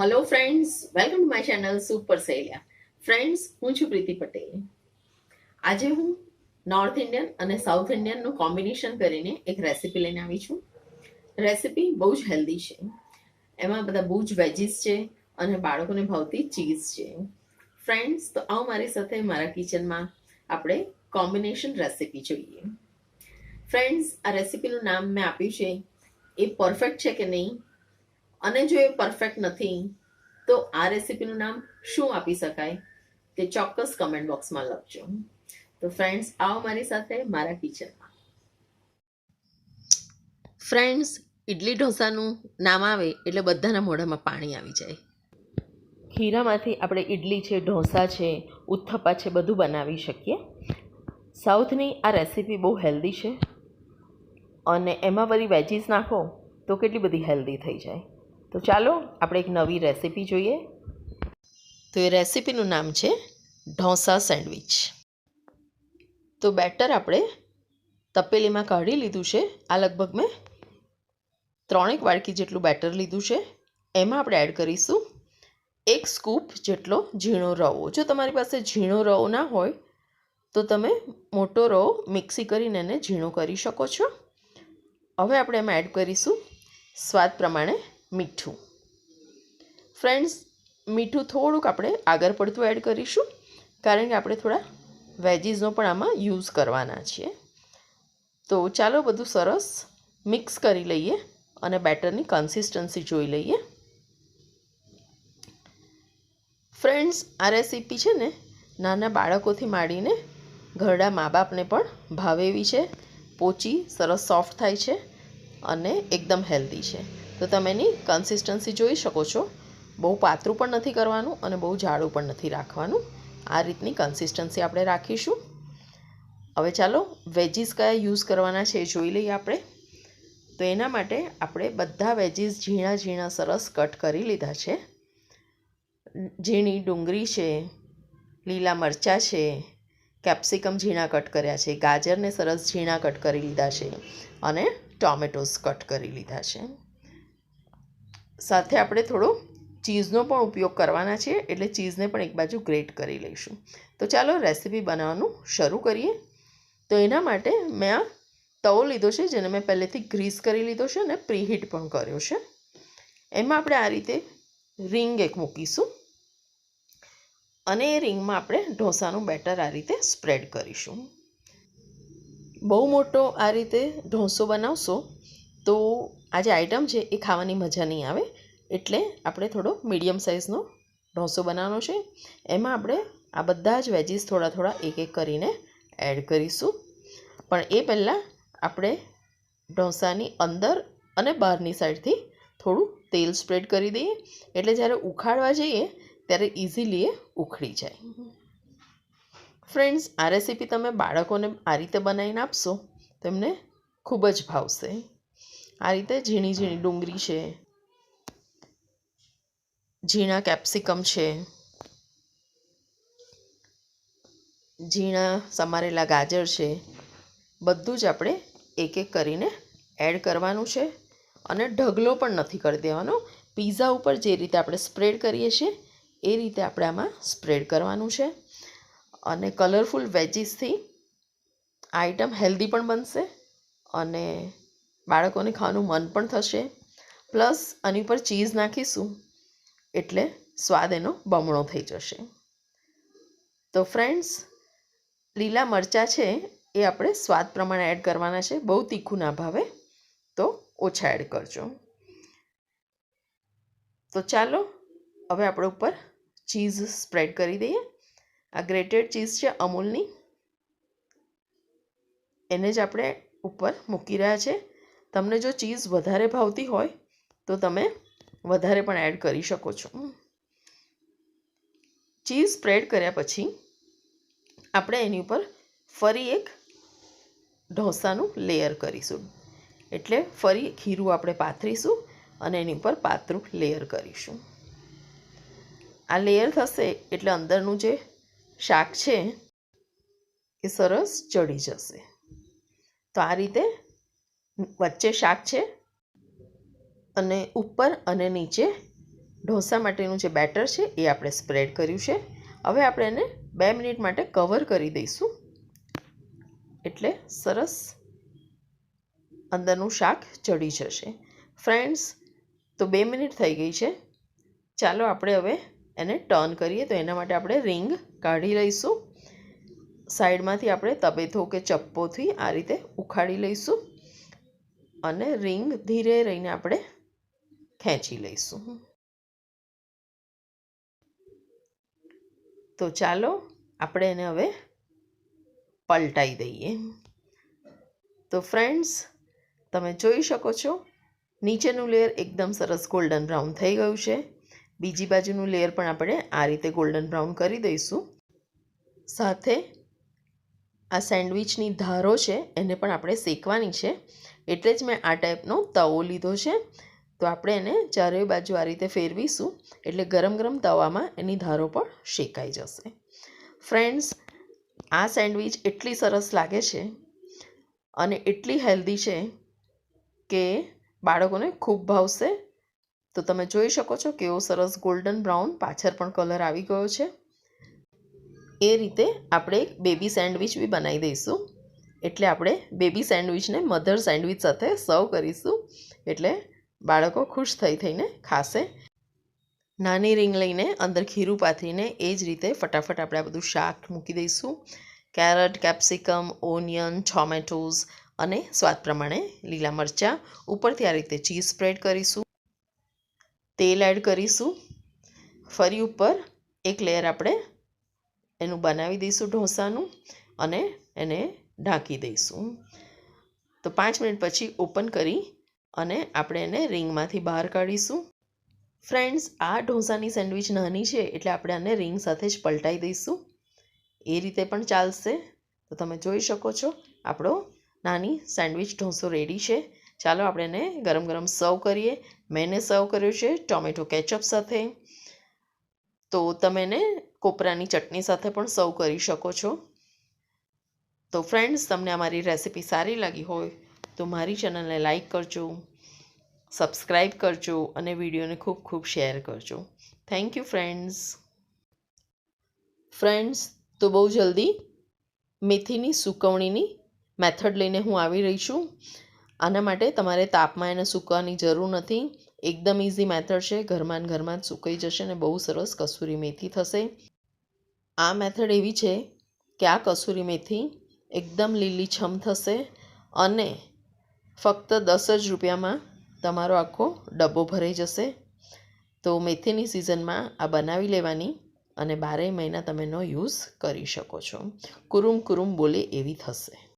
Hello friends, welcome to my channel super સહેલિયા. Friends, હું છું પ્રીતિ પટેલ. આજે હું નોર્થ ઇન્ડિયન અને સાઉથ ઇન્ડિયનનું કોમ્બિનેશન કરીને એક રેસીપી લઈને આવી છું. રેસીપી બહુ જ હેલ્ધી છે. એમાં બધા બહુ જ વેજીસ છે અને બાળકોને ભાવતી ચીઝ છે. ફ્રેન્ડ્સ, તો આવો મારી સાથે મારા કિચનમાં આપણે કોમ્બિનેશન રેસીપી જોઈએ. ફ્રેન્ડ્સ, આ રેસીપીનું નામ મેં આપ્યું છે એ પરફેક્ટ છે કે નહીં, અને જો એ પરફેક્ટ નથી તો આ રેસીપીનું નામ શું આપી શકાય તે ચોક્કસ કમેન્ટ બોક્સમાં લખજો. તો ફ્રેન્ડ્સ, આવો મારી સાથે મારા કિચનમાં. ફ્રેન્ડ્સ, ઇડલી ઢોસાનું નામ આવે એટલે બધાના મોઢામાં પાણી આવી જાય. ખીરામાંથી આપણે ઇડલી છે, ઢોસા છે, ઉત્થપ્પા છે, બધું બનાવી શકીએ. સાઉથની આ રેસીપી બહુ હેલ્ધી છે અને એમાં વળી વેજીસ નાખો તો કેટલી બધી હેલ્ધી થઈ જાય. તો ચાલો આપણે એક નવી રેસીપી જોઈએ. તો એ રેસીપીનું નામ છે ઢોસા સેન્ડવિચ. તો બેટર આપણે તપેલીમાં કાઢી લીધું છે. આ લગભગ મેં 3 વાડકી જેટલું બેટર લીધું છે. એમાં આપણે એડ કરીશું 1 સ્કૂપ જેટલો ઝીણો રવો. જો તમારી પાસે ઝીણો રવો ના હોય તો તમે મોટો રવો મિક્સી કરીને એને ઝીણો કરી શકો છો. હવે આપણે એમાં એડ કરીશું સ્વાદ પ્રમાણે મીઠું. ફ્રેન્ડ્સ, મીઠું થોડુંક આપણે આગળ પડતું એડ કરીશું કારણ કે આપણે થોડા વેજીસનો પણ આમાં યુઝ કરવાના છીએ. તો ચાલો બધું સરસ મિક્સ કરી લઈએ અને બેટરની કન્સિસ્ટન્સી જોઈ લઈએ. ફ્રેન્ડ્સ, આ રેસીપી છે ને નાના બાળકોથી માંડીને ઘરડા મા બાપને પણ ભાવે એવી છે. પોચી સરસ સોફ્ટ થાય છે અને એકદમ હેલ્ધી છે. તો તમે એની કન્સિસ્ટન્સી જોઈ શકો છો. બહુ પાતળું પણ નથી કરવાનું અને બહુ જાડું પણ નથી રાખવાનું. આ રીતની કન્સિસ્ટન્સી આપણે રાખીશું. હવે ચાલો વેજીસ કયા યુઝ કરવાના છે એ જોઈ લઈએ આપણે. તો એના માટે આપણે બધા વેજીસ ઝીણા ઝીણા સરસ કટ કરી લીધા છે. ઝીણી ડુંગળી છે, લીલા મરચાં છે, કેપ્સિકમ ઝીણા કટ કર્યા છે, ગાજરને સરસ ઝીણા કટ કરી લીધા છે અને ટોમેટોસ કટ કરી લીધા છે. સાથે આપણે થોડો ચીઝનો પણ ઉપયોગ કરવાના છે એટલે ચીઝને પણ એક બાજુ ગ્રેટ કરી લઈશું. તો ચાલો રેસીપી બનાવવાનું શરૂ કરીએ. તો એના માટે મેં આ તવો લીધો છે જેને મેં પહેલેથી ગ્રીસ કરી લીધો છે અને પ્રીહીટ પણ કર્યો છે. એમાં આપણે આ રીતે રિંગ એક મૂકીશું અને એ રિંગમાં આપણે ઢોસાનું બેટર આ રીતે સ્પ્રેડ કરીશું. બહુ મોટો આ રીતે ઢોસો બનાવશો તો આ જે આઈટમ છે એ ખાવાની મજા નહીં આવે. એટલે આપણે થોડો મીડિયમ સાઇઝનો ઢોસો બનાવવાનો છે. એમાં આપણે આ બધા જ વેજીસ થોડા થોડા એક એક કરીને એડ કરીશું. પણ એ પહેલાં આપણે ઢોસાની અંદર અને બહારની સાઈડથી થોડું તેલ સ્પ્રેડ કરી દઈએ એટલે જ્યારે ઉખાડવા જઈએ ત્યારે ઇઝીલી એ ઉખડી જાય. ફ્રેન્ડ્સ, આ રેસીપી તમે બાળકોને આ રીતે બનાવીને આપશો તો એમને ખૂબ જ ભાવશે. આ રીતે ઝીણી ઝીણી ડુંગળી છે, ઝીણા કેપ્સિકમ છે, ઝીણા સમારેલા ગાજર છે, બધું જ આપણે એક એક કરીને એડ કરવાનું છે અને ઢગલો પણ નથી કરી દેવાનો. પીઝા ઉપર જે રીતે આપણે સ્પ્રેડ કરીએ છીએ એ રીતે આપણે આમાં સ્પ્રેડ કરવાનું છે. અને કલરફુલ વેજીસથી આઈટમ હેલ્ધી પણ બનશે અને બાળકોને ખાવાનું મન પણ થશે. પ્લસ આની ઉપર ચીઝ નાખીશું એટલે સ્વાદ એનો બમણો થઈ જશે. તો ફ્રેન્ડ્સ, લીલા મરચાં છે એ આપણે સ્વાદ પ્રમાણે એડ કરવાના છે. બહુ તીખું ના ભાવે તો ઓછા એડ કરજો. તો ચાલો હવે આપણે ઉપર ચીઝ સ્પ્રેડ કરી દઈએ. આ ગ્રેટેડ ચીઝ છે અમૂલની, એને જ આપણે ઉપર મૂકી રહ્યા છે. તમને જો ચીઝ વધારે ભાવતી હોય તો તમે વધારે પણ એડ કરી શકો છો. ચીઝ સ્પ્રેડ કર્યા પછી આપણે એની ઉપર ફરી એક ઢોસાનું લેયર કરીશું. એટલે ફરી ખીરું આપણે પાથરીશું અને એની ઉપર પાતળું લેયર કરીશું. આ લેયર થશે એટલે અંદરનું જે શાક છે એ સરસ ચડી જશે. તો આ રીતે વચ્ચે શાક છે અને ઉપર અને નીચે ઢોસા માટેનું જે બેટર છે એ આપણે સ્પ્રેડ કર્યું છે. હવે આપણે એને 2 મિનિટ માટે કવર કરી દઈશું, એટલે સરસ અંદરનું શાક ચડી જશે. ફ્રેન્ડ્સ, તો 2 મિનિટ થઈ ગઈ છે. ચાલો આપણે હવે એને ટર્ન કરીએ. તો એના માટે આપણે રીંગ કાઢી લઈશું. સાઈડમાંથી આપણે તબેથો કે ચપ્પોથી આ રીતે ઉખાડી લઈશું અને રીંગ ધીરે રહીને આપણે ખેંચી લઈશું. તો ચાલો આપણે એને હવે પલટાઈ દઈએ. તો ફ્રેન્ડ્સ, તમે જોઈ શકો છો નીચેનું લેયર એકદમ સરસ ગોલ્ડન બ્રાઉન થઈ ગયું છે. બીજી બાજુનું લેયર પણ આપણે આ રીતે ગોલ્ડન બ્રાઉન કરી દઈશું. સાથે આ સેન્ડવિચની ધારો છે એને પણ આપણે શેકવાની છે, એટલે જ મેં આ ટાઈપનો તવો લીધો છે. તો આપણે એને ચારેય બાજુ આ રીતે ફેરવીશું, એટલે ગરમ ગરમ તવામાં એની ધારો પણ શેકાઈ જશે. ફ્રેન્ડ્સ, આ સેન્ડવિચ એટલી સરસ લાગે છે અને એટલી હેલ્ધી છે કે બાળકોને ખૂબ ભાવશે. તો તમે જોઈ શકો છો કેવો સરસ ગોલ્ડન બ્રાઉન પાછળ પણ કલર આવી ગયો છે. એ રીતે આપણે એક બેબી સેન્ડવિચ બી બનાવી દઈશું. એટલે આપણે બેબી સેન્ડવિચને મધર સેન્ડવિચ સાથે સર્વ કરીશું, એટલે બાળકો ખુશ થઈને ખાશે. નાની રીંગ લઈને અંદર ખીરું પાથરીને એ જ રીતે ફટાફટ આપણે આ બધું શાક મૂકી દઈશું. કેરટ, કેપ્સિકમ, ઓનિયન, ટોમેટોઝ અને સ્વાદ પ્રમાણે લીલા મરચાં. ઉપરથી આ રીતે ચીઝ સ્પ્રેડ કરીશું, તેલ એડ કરીશું. ફરી ઉપર એક લેયર આપણે એનું બનાવી દઈશું ઢોસાનું અને એને ઢાંકી દઈશું. તો 5 મિનિટ પછી ઓપન કરી અને આપણે એને રીંગમાંથી બહાર કાઢીશું. ફ્રેન્ડ્સ, આ ઢોસાની સેન્ડવિચ નાની છે એટલે આપણે આને રીંગ સાથે જ પલટાઈ દઈશું. એ રીતે પણ ચાલશે. તો તમે જોઈ શકો છો આપણો નાની સેન્ડવિચ ઢોસો રેડી છે. ચાલો આપણે એને ગરમ ગરમ સર્વ કરીએ. મેં એને સર્વ કર્યો છે ટોમેટો કેચઅપ સાથે. તો તમે એને કોપરાની ચટણી સાથે પણ સર્વ કરી શકો છો. તો ફ્રેન્ડ્સ, તમને અમારી રેસિપી સારી લાગી હોય તો મારી ચેનલને લાઈક કરજો, સબસ્ક્રાઈબ કરજો અને વિડીયોને ખૂબ ખૂબ શેર કરજો. Thank you friends. ફ્રેન્ડ્સ, તો બહુ જલ્દી મેથીની સૂકવણીની મેથડ લઈને હું આવી રહી છું. આના માટે તમારે તાપમાં એને સૂકવવાની જરૂર નથી. એકદમ ઇઝી મેથડ છે. ઘરમાં જ સૂકાઈ જશે અને બહુ સરસ કસૂરી મેથી થશે. આ મેથડ એવી છે કે આ કસૂરી મેથી એકદમ લીલીછમ થશે અને ફક્ત 10 જ રૂપિયામાં તમારો આખો ડબ્બો ભરાઈ જશે. તો મેથીની સિઝનમાં આ બનાવી લેવાની અને 12 મહિના તમે એનો યુઝ કરી શકો છો. કુરુમ કુરુમ બોલે એવી થશે.